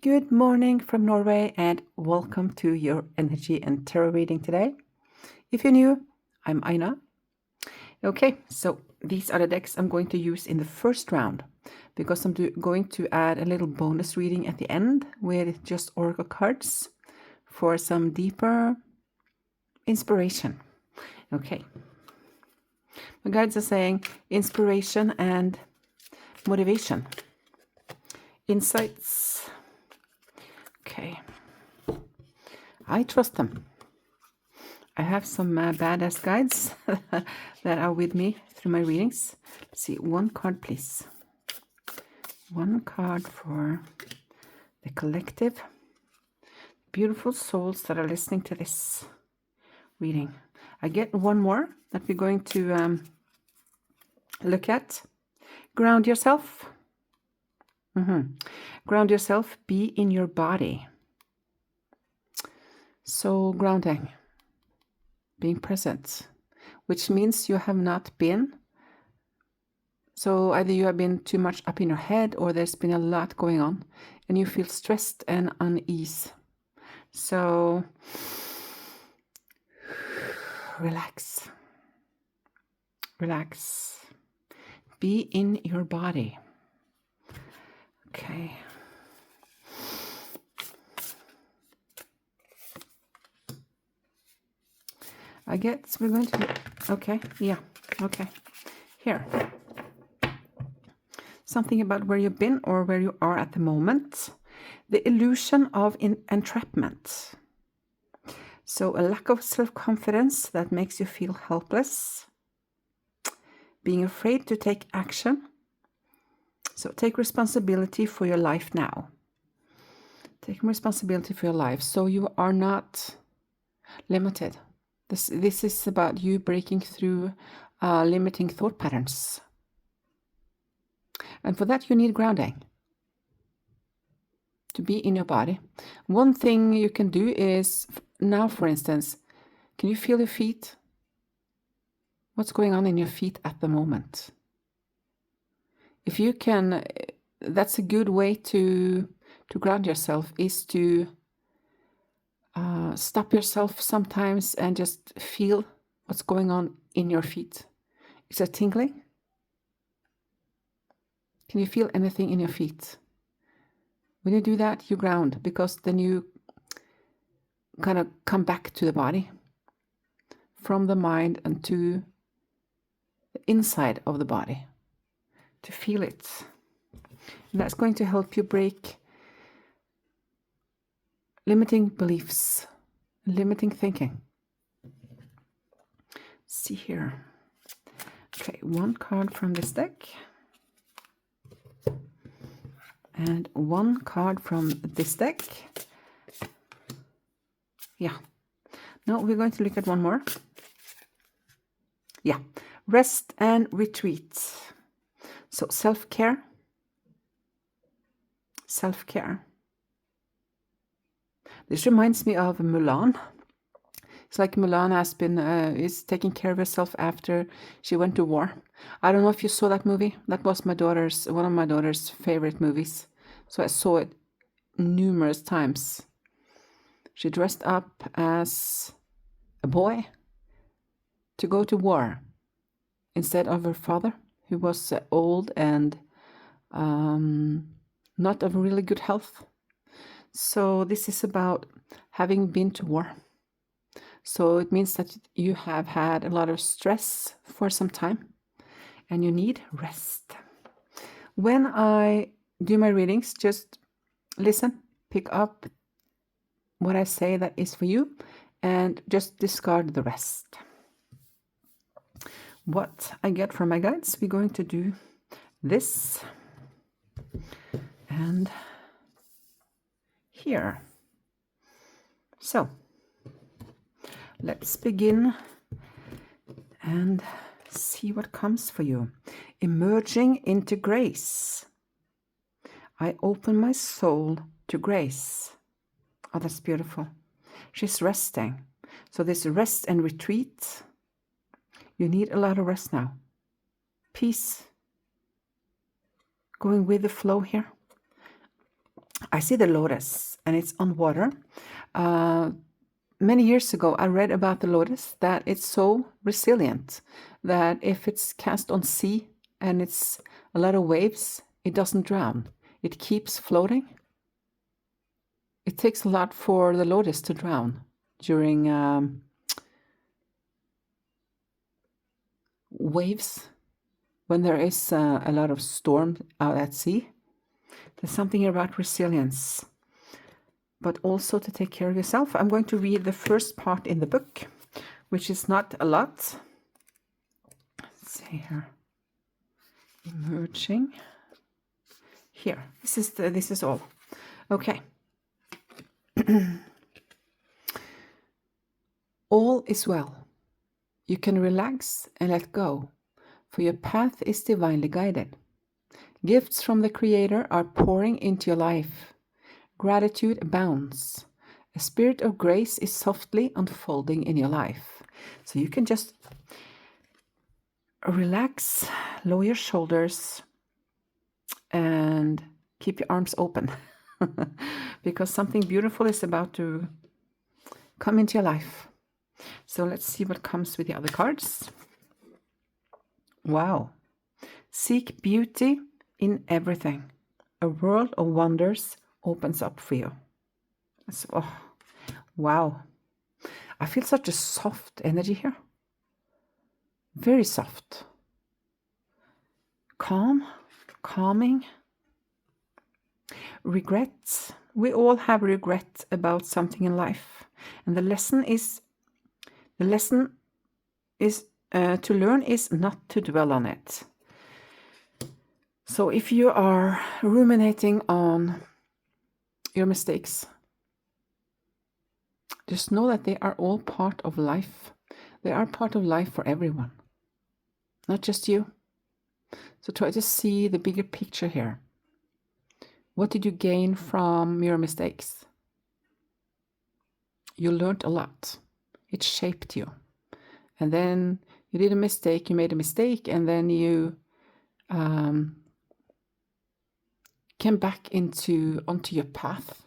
Good morning from Norway and welcome to your energy and tarot reading today. If you're new, I'm Aina. Okay, so these are the decks I'm going to use in the first round because I'm going to add a little bonus reading at the end with just oracle cards for some deeper inspiration. Okay, my guides are saying inspiration and motivation, insights. Okay, I trust them. I have some badass guides that are with me through my readings. Let's see, one card, please. One card for the collective. Beautiful souls that are listening to this reading. I get one more that we're going to look at. Ground yourself. Ground yourself. Be in your body. So grounding. Being present, which means you have not been. So either you have been too much up in your head or there's been a lot going on and you feel stressed and unease. So relax. Relax. Be in your body. Okay. I guess we're going to, okay, yeah, okay. Here. Something about where you've been or where you are at the moment. The illusion of entrapment. So a lack of self-confidence that makes you feel helpless. Being afraid to take action. So take responsibility for your life now. Take responsibility for your life so you are not limited. This is about you breaking through limiting thought patterns. And for that, you need grounding to be in your body. One thing you can do is, now for instance, can you feel your feet? What's going on in your feet at the moment? If you can, that's a good way to ground yourself, is to stop yourself sometimes and just feel what's going on in your feet. Is it tingling? Can you feel anything in your feet? When you do that, you ground, because then you kind of come back to the body, from the mind and to the inside of the body, to feel it. And that's going to help you break limiting beliefs, limiting thinking. Let's see here. Okay, one card from this deck. And one card from this deck. Yeah. No, we're going to look at one more. Yeah. Rest and retreat. So self-care. Self-care. This reminds me of Mulan. It's like Mulan has been is taking care of herself after she went to war. I don't know if you saw that movie. That was one of my daughter's favorite movies. So I saw it numerous times. She dressed up as a boy to go to war instead of her father, who was old and not of really good health. So this is about having been to war. So it means that you have had a lot of stress for some time and you need rest. When I do my readings, just listen, pick up what I say that is for you, and just discard the rest. What I get from my guides, we're going to do this and here. So let's begin and see what comes for you. Emerging into grace. I open my soul to grace. Oh, that's beautiful. She's resting. So this rest and retreat, you need a lot of rest now. Peace. Going with the flow here. I see the lotus, and it's on water. Many years ago, I read about the lotus that it's so resilient that if it's cast on sea and it's a lot of waves, it doesn't drown. It keeps floating. It takes a lot for the lotus to drown during waves, when there is a lot of storm out at sea. There's something about resilience, but also to take care of yourself. I'm going to read the first part in the book, which is not a lot. Let's see here. Emerging. Here, this is all. Okay. All is well. You can relax and let go, for your path is divinely guided. Gifts from the Creator are pouring into your life. Gratitude abounds. A spirit of grace is softly unfolding in your life. So you can just relax, lower your shoulders, and keep your arms open. Because something beautiful is about to come into your life. So let's see what comes with the other cards. Wow. Seek beauty in everything. A world of wonders opens up for you. So, oh, wow. I feel such a soft energy here. Very soft. Calming. Regrets. We all have regret about something in life. And the lesson is to learn is not to dwell on it. So if you are ruminating on your mistakes, just know that they are all part of life. They are part of life for everyone, not just you. So try to see the bigger picture here. What did you gain from your mistakes? You learned a lot. It shaped you. And then you did a mistake, you made a mistake, and then you came back onto your path.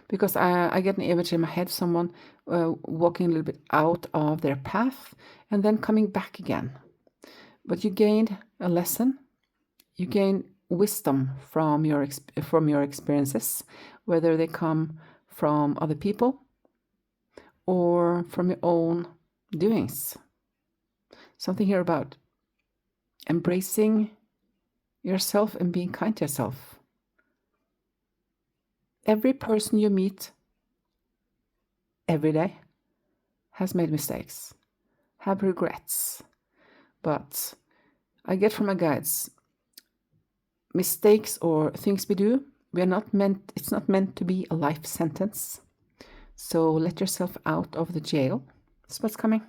Because I get an image in my head, someone walking a little bit out of their path and then coming back again. But you gained a lesson. You gain wisdom from your experiences, whether they come from other people or from your own doings. Something here about embracing yourself and being kind to yourself. Every person you meet every day has made mistakes, have regrets. But I get from my guides, mistakes or things we do, it's not meant to be a life sentence. So let yourself out of the jail. That's what's coming.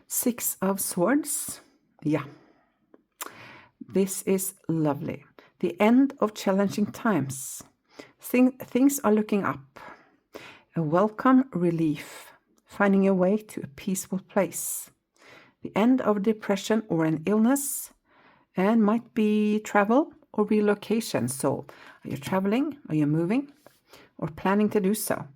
6 of Swords. Yeah. This is lovely. The end of challenging times. Things are looking up. A welcome relief. Finding your way to a peaceful place. The end of depression or an illness. And might be travel or relocation. So are you traveling? Are you moving? Or planning to do so?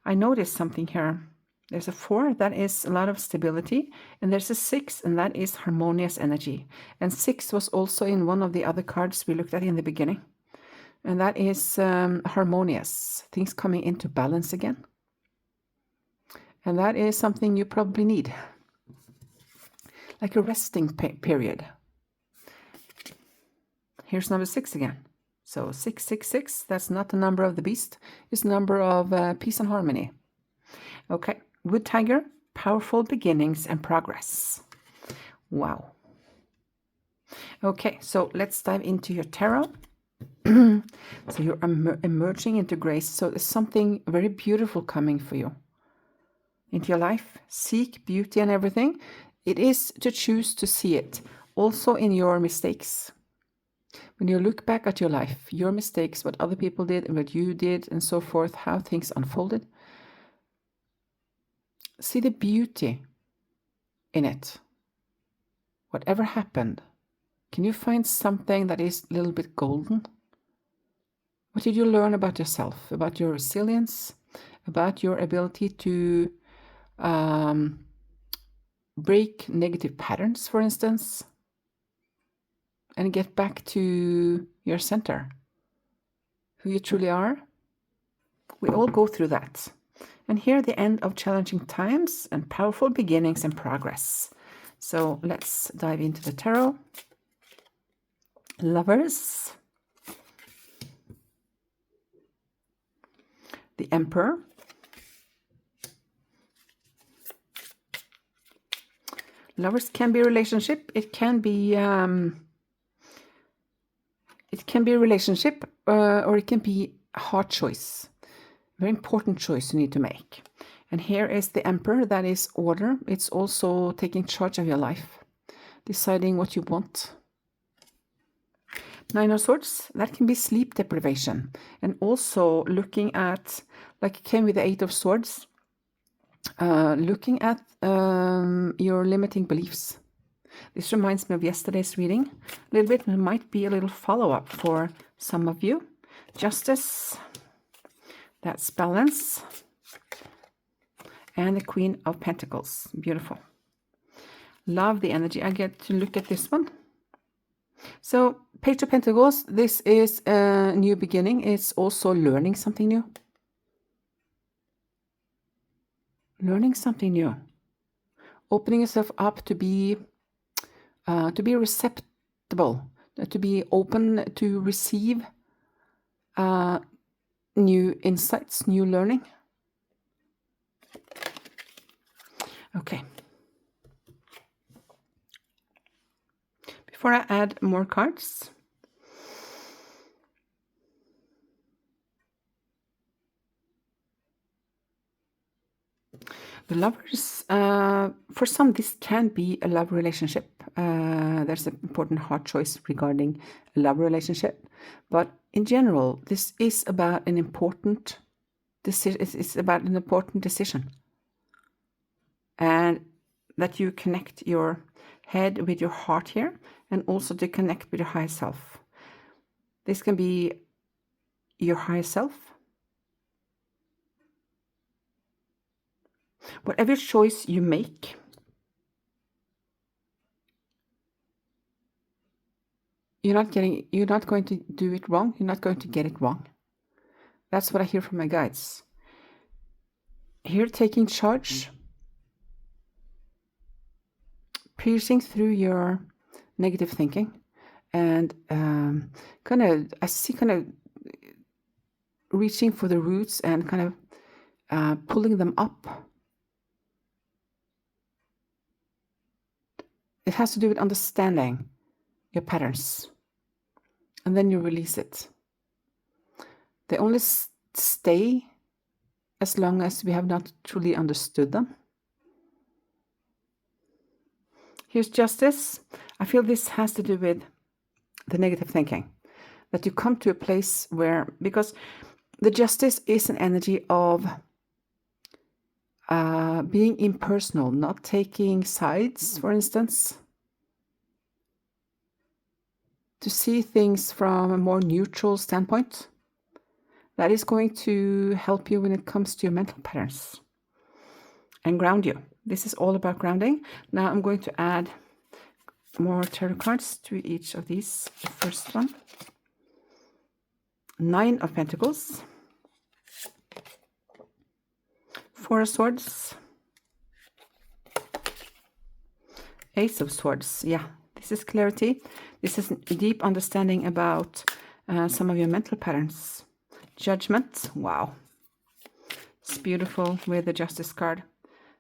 I noticed something here. There's a 4, that is a lot of stability, and there's a 6, and that is harmonious energy. And 6 was also in one of the other cards we looked at in the beginning. And that is harmonious, things coming into balance again. And that is something you probably need, like a resting period. Here's number 6 again. So 666, that's not the number of the beast, it's the number of peace and harmony. Okay. Wood Tiger, powerful beginnings and progress. Wow. Okay, so let's dive into your tarot. So you're emerging into grace. So there's something very beautiful coming for you into your life. Seek beauty and everything. It is to choose to see it. Also in your mistakes. When you look back at your life, your mistakes, what other people did and what you did and so forth, how things unfolded. See the beauty in it. Whatever happened, Can you find something that is a little bit golden? What did you learn about yourself, about your resilience, about your ability to break negative patterns, for instance, and get back to your center, who you truly are? We all go through that. And here the end of challenging times and powerful beginnings and progress. So let's dive into the tarot. Lovers. The Emperor. Lovers can be a relationship. It can be a relationship, or it can be a hard choice. Very important choice you need to make. And here is the Emperor. That is order. It's also taking charge of your life, deciding what you want. Nine of Swords, that can be sleep deprivation, and also looking at, like it came with the Eight of Swords, looking at your limiting beliefs. This reminds me of yesterday's reading. A little bit, it might be a little follow-up for some of you. Justice, that's balance, and the Queen of Pentacles. Beautiful. Love the energy. I get to look at this one. So, Page of Pentacles, this is a new beginning. It's also learning something new. Learning something new. Opening yourself up to be receptible, to be open to receive new insights, new learning. Okay. Before I add more cards, the Lovers, for some this can be a love relationship. There's an important hard choice regarding a love relationship. But in general, this is about an important decision. It's about an important decision. And that you connect your head with your heart here, and also to connect with your higher self. This can be your higher self. Whatever choice you make, you're not going to do it wrong. You're not going to get it wrong. That's what I hear from my guides. Here, taking charge, piercing through your negative thinking, and I see reaching for the roots and kind of pulling them up. It has to do with understanding your patterns, and then you release it. They only stay as long as we have not truly understood them. Here's Justice. I feel this has to do with the negative thinking. That you come to a place where, because the Justice is an energy of being impersonal, not taking sides, for instance. To see things from a more neutral standpoint. That is going to help you when it comes to your mental patterns. And ground you. This is all about grounding. Now I'm going to add more tarot cards to each of these. The first one. Nine of Pentacles. Four of Swords. Ace of Swords. Yeah, this is clarity. This is a deep understanding about some of your mental patterns. Judgment. Wow. It's beautiful with the Justice card.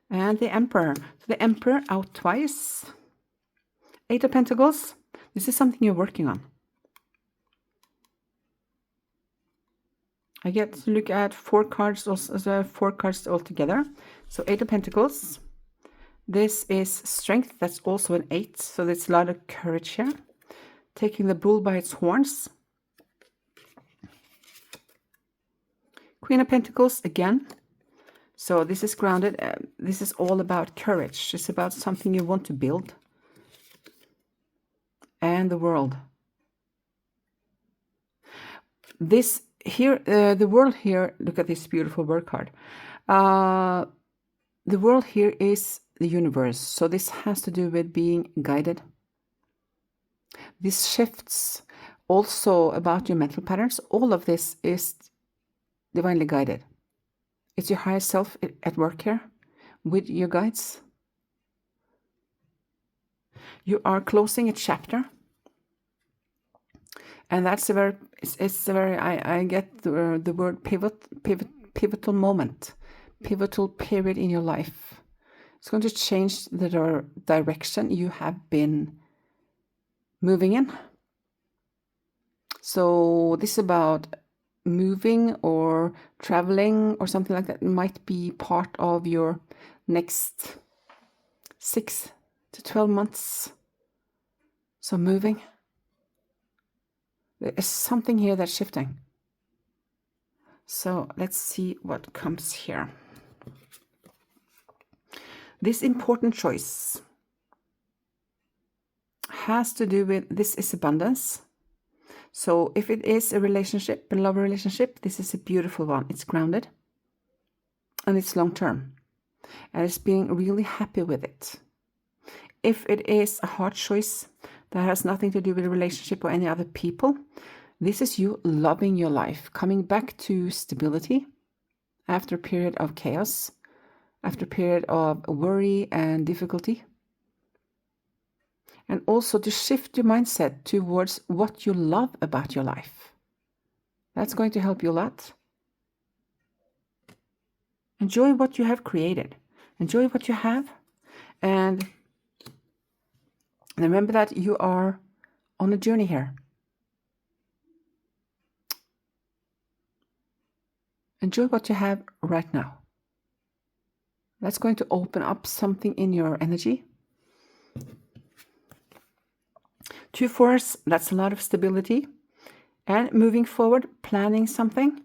And the Emperor. So the Emperor out twice. Eight of Pentacles. This is something you're working on. I get to look at four cards altogether. So Eight of Pentacles. This is strength. That's also an 8. So there's a lot of courage here. Taking the bull by its horns. Queen of Pentacles again. So this is grounded. This is all about courage. It's about something you want to build. and the world. This here, the world here, look at this beautiful word card. The world here is the universe. So this has to do with being guided. These shifts also about your mental patterns. All of this is divinely guided. It's your higher self at work here with your guides. You are closing a chapter. And that's a very, it's a very, I get the word pivotal moment, pivotal period in your life. It's going to change the direction you have been moving in. So this is about moving or traveling or something like that. It might be part of your next 6 to 12 months. So moving. There is something here that's shifting. So let's see what comes here. This important choice has to do with, this is abundance. So if it is a relationship, a love relationship, this is a beautiful one. It's grounded and it's long term. And it's being really happy with it. If it is a hard choice that has nothing to do with a relationship or any other people, this is you loving your life, coming back to stability after a period of chaos, after a period of worry and difficulty. And also to shift your mindset towards what you love about your life. That's going to help you a lot. Enjoy what you have created. Enjoy what you have. And remember that you are on a journey here. Enjoy what you have right now. That's going to open up something in your energy. 2 4s, that's a lot of stability. And moving forward, planning something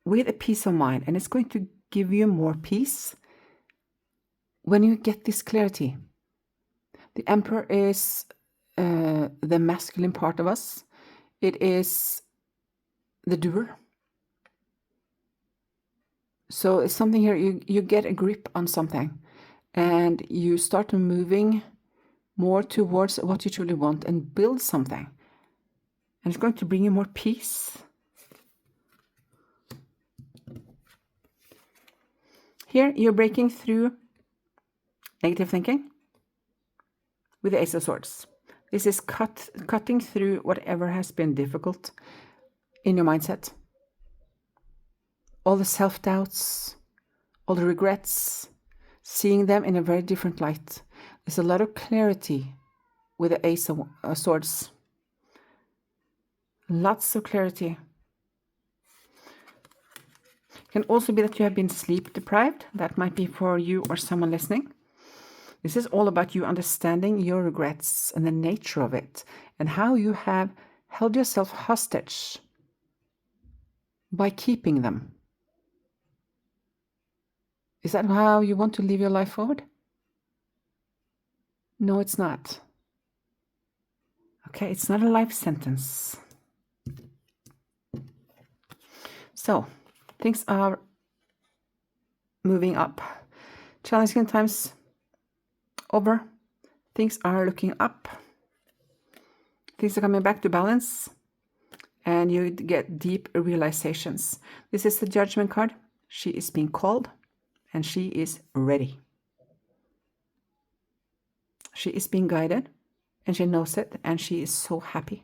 with a peace of mind. And it's going to give you more peace when you get this clarity. The Emperor is the masculine part of us. It is the doer. So it's something here, you get a grip on something and you start moving more towards what you truly want and build something. And it's going to bring you more peace. Here you're breaking through negative thinking with the Ace of Swords. This is cutting through whatever has been difficult in your mindset. All the self-doubts, all the regrets, seeing them in a very different light. There's a lot of clarity with the Ace of Swords. Lots of clarity. It can also be that you have been sleep deprived. That might be for you or someone listening. This is all about you understanding your regrets and the nature of it and how you have held yourself hostage by keeping them. Is that how you want to live your life forward? No, it's not. Okay, it's not a life sentence. So, things are moving up. Challenging times over. Things are looking up. Things are coming back to balance. And you get deep realizations. This is the Judgment card. She is being called. And she is ready. She is being guided. And she knows it. And she is so happy.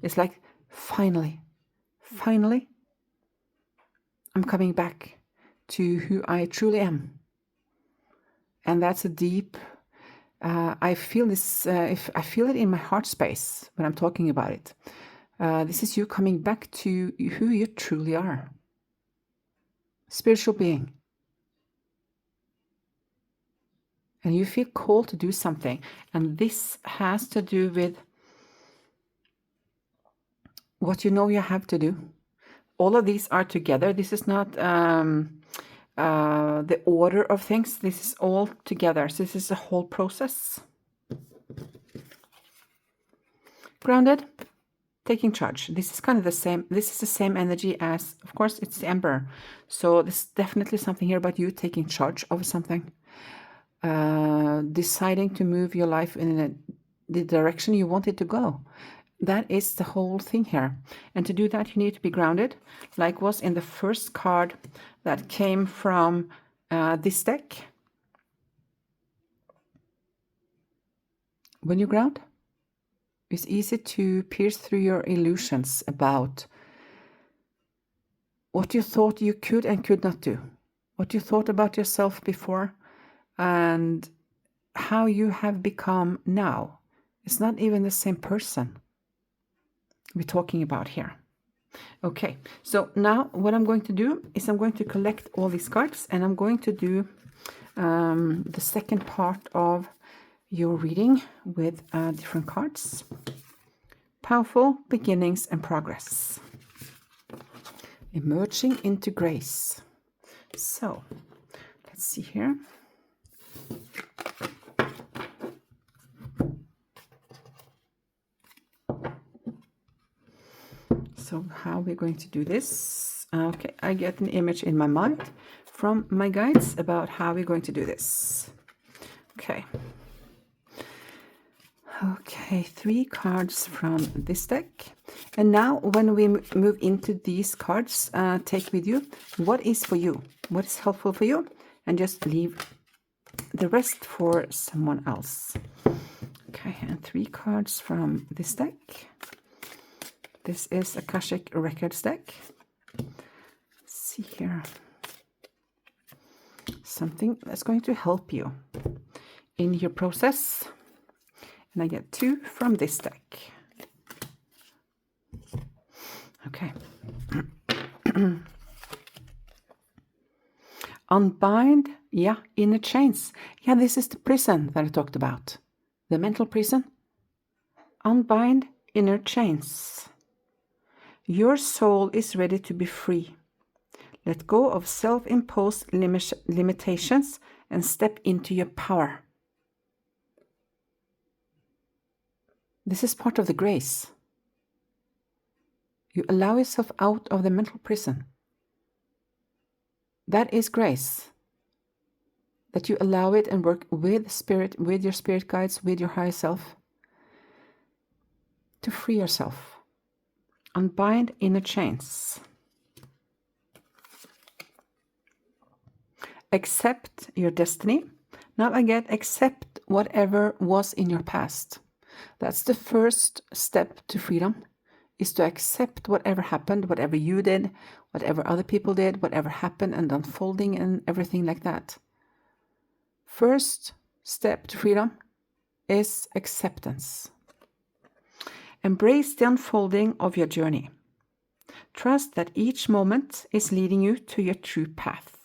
It's like, finally, I'm coming back to who I truly am. And that's a deep, I feel this, I feel it in my heart space when I'm talking about it. This is you coming back to who you truly are. Spiritual being. And you feel called to do something. And this has to do with what you know you have to do. All of these are together. This is not the order of things. This is all together. So this is a whole process. Grounded, taking charge. This is kind of the same. This is the same energy as, of course, it's the Emperor. So there's definitely something here about you taking charge of something. Deciding to move your life in the direction you want it to go. That is the whole thing here. And to do that, you need to be grounded, like was in the first card that came from this deck. When you ground, it's easy to pierce through your illusions about what you thought you could and could not do, what you thought about yourself before, and how you have become now. It's not even the same person we're talking about here. Okay, so now what I'm going to do is I'm going to collect all these cards, and I'm going to do the second part of your reading with different cards. Powerful beginnings and progress. Emerging into grace. So, let's see here. So how we're going to do this. Okay, I get an image in my mind from my guides about how we're going to do this. Okay. Okay, 3 cards from this deck. And now when we move into these cards, take with you what is for you, what is helpful for you, and just leave the rest for someone else. Okay, and 3 cards from this deck. This is Akashic Records deck. Let's see here. Something that's going to help you in your process. And I get 2 from this deck. Okay. Unbind, yeah, inner chains. Yeah, this is the prison that I talked about. The mental prison. Unbind inner chains. Your soul is ready to be free. Let go of self-imposed limitations and step into your power. This is part of the grace. You allow yourself out of the mental prison. That is grace. That you allow it and work with spirit, with your spirit guides, with your higher self, to free yourself. Unbind inner chains. Accept your destiny. Now I get accept whatever was in your past. That's the first step to freedom, is to accept whatever happened, whatever you did, whatever other people did, whatever happened and unfolding and everything like that. First step to freedom is acceptance. Embrace the unfolding of your journey. Trust that each moment is leading you to your true path.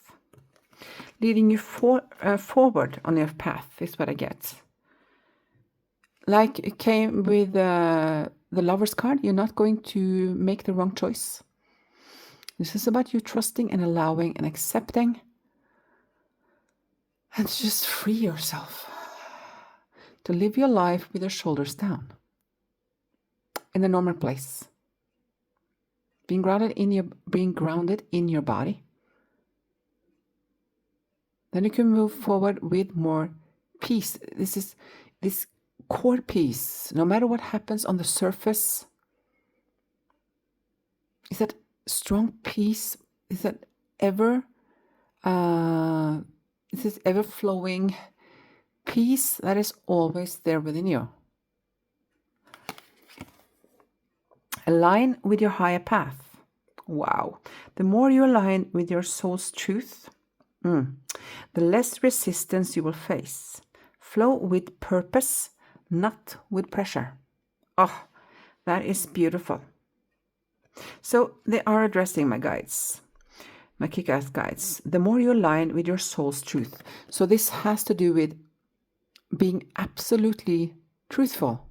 Leading you forward on your path is what I get. Like it came with the Lover's card, you're not going to make the wrong choice. This is about you trusting and allowing and accepting and to just free yourself. To live your life with your shoulders down. In a normal place. Being grounded in your body. Then you can move forward with more peace. This is this core peace. No matter what happens on the surface, is that strong peace? Is that ever flowing peace that is always there within you? Align with your higher path. Wow. The more you align with your soul's truth, the less resistance you will face. Flow with purpose, not with pressure. Oh, that is beautiful. So they are addressing my guides, my kick-ass guides. The more you align with your soul's truth. So this has to do with being absolutely truthful.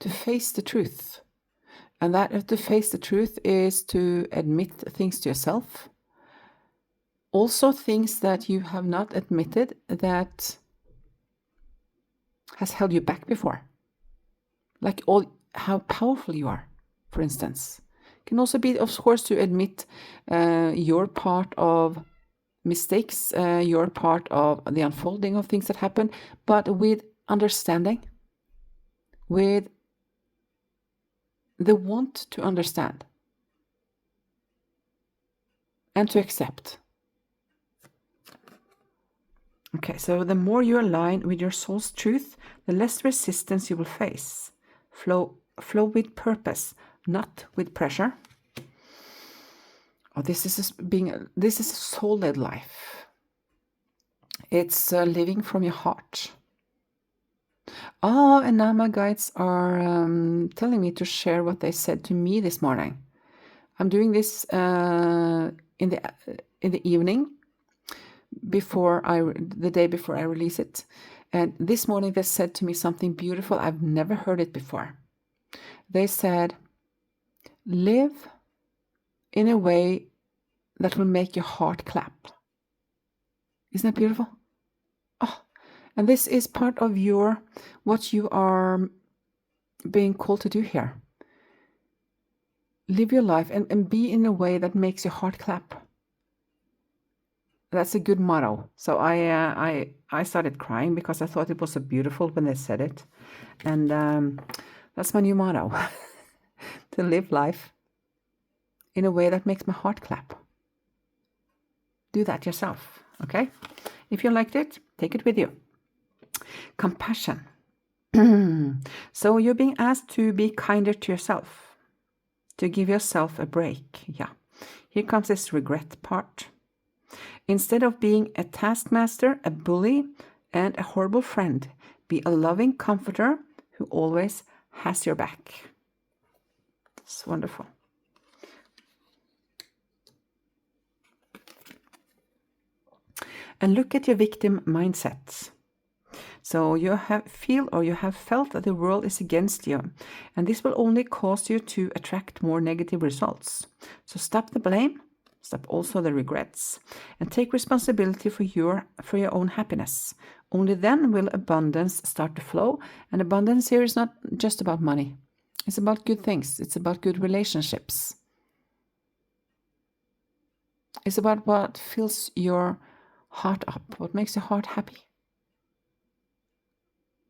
To face the truth. And that to face the truth is to admit things to yourself. Also things that you have not admitted that has held you back before. Like all how powerful you are, for instance. It can also be, of course, to admit your part of mistakes, your part of the unfolding of things that happen, but with understanding, with the want to understand and to accept. Okay, so the more you align with your soul's truth, the less resistance you will face. Flow with purpose, not with pressure. Oh, this is a soul-led life. It's living from your heart. Oh, and now my guides are telling me to share what they said to me this morning. I'm doing this in the evening the day before I release it. And this morning they said to me something beautiful. I've never heard it before. They said, live in a way that will make your heart clap. Isn't that beautiful? Oh, and this is part of what you are being called to do here. Live your life and be in a way that makes your heart clap. That's a good motto. So I started crying because I thought it was so beautiful when they said it. And that's my new motto. To live life in a way that makes my heart clap. Do that yourself, okay? If you liked it, take it with you. Compassion. So you're being asked to be kinder to yourself, to give yourself a break. Yeah, here comes this regret part. Instead of being a taskmaster, a bully, and a horrible friend, be a loving comforter who always has your back. It's wonderful. And look at your victim mindset. So you have felt that the world is against you, and this will only cause you to attract more negative results. So stop the blame, stop also the regrets, and take responsibility for your own happiness. Only then will abundance start to flow, and abundance here is not just about money. It's about good things. It's about good relationships. It's about what fills your heart up, what makes your heart happy.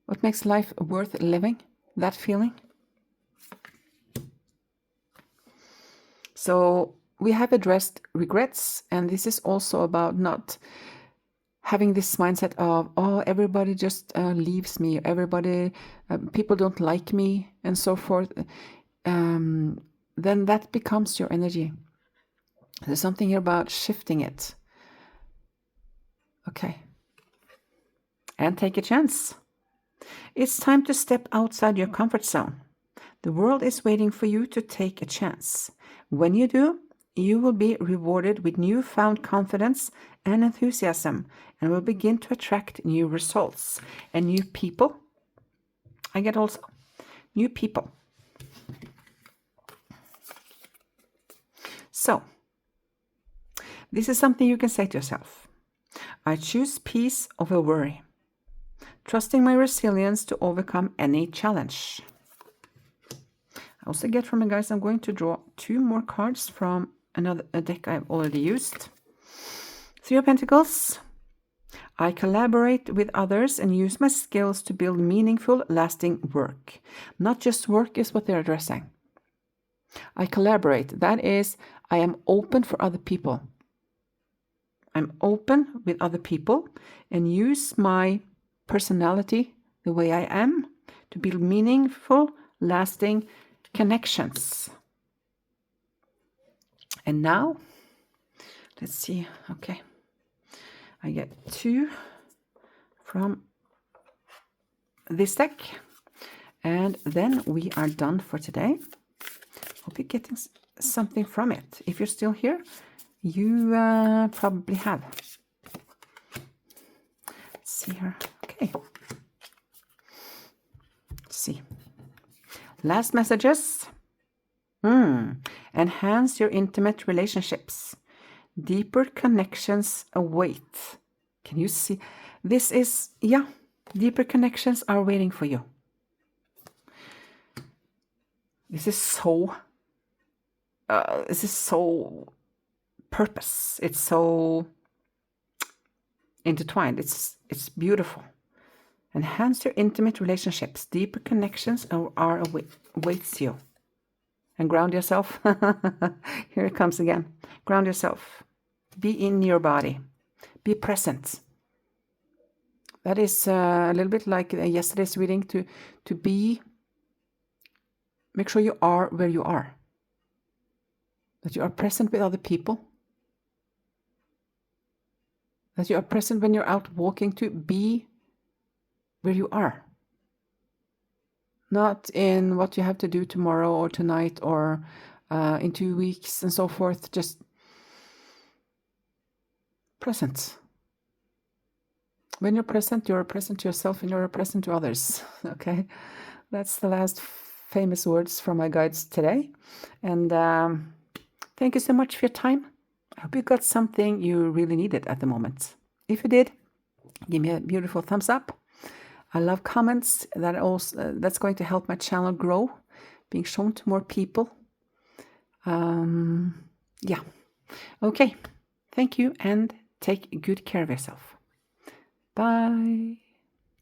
What makes life worth living? That feeling. So we have addressed regrets, and this is also about not having this mindset of, oh, everybody just leaves me, people don't like me, and so forth. Then that becomes your energy. There's something here about shifting it. Okay. And take a chance. It's time to step outside your comfort zone. The world is waiting for you to take a chance. When you do, you will be rewarded with newfound confidence and enthusiasm, and will begin to attract new results and new people. I get also new people. So, this is something you can say to yourself. I choose peace over worry, trusting my resilience to overcome any challenge. I also get from you guys, I'm going to draw 2 more cards from a deck I've already used. 3 of Pentacles. I collaborate with others and use my skills to build meaningful, lasting work. Not just work is what they're addressing. I collaborate. That is, I am open for other people. I'm open with other people and use my personality, the way I am, to build meaningful, lasting connections. And now, let's see. Okay. I get 2 from this deck. And then we are done for today. Hope you're getting something from it. If you're still here, you probably have. Let's see here. Okay. Let's see. Last messages. Enhance your intimate relationships. Deeper connections await. Can you see? This is, yeah, Deeper connections are waiting for you. This is so purpose. It's so intertwined. It's beautiful. Enhance your intimate relationships. Deeper connections awaits you. And ground yourself. Here it comes again. Ground yourself. Be in your body. Be present. That is a little bit like yesterday's reading, to be. Make sure you are where you are. That you are present with other people. That you are present when you're out walking, to be where you are. Not in what you have to do tomorrow or tonight or in 2 weeks and so forth. Just present. When you're present to yourself and you're present to others. Okay? That's the last famous words from my guides today. And thank you so much for your time. I hope you got something you really needed at the moment. If you did, give me a beautiful thumbs up. I love comments. That's going to help my channel grow, being shown to more people. Yeah. Okay. Thank you, and take good care of yourself. Bye.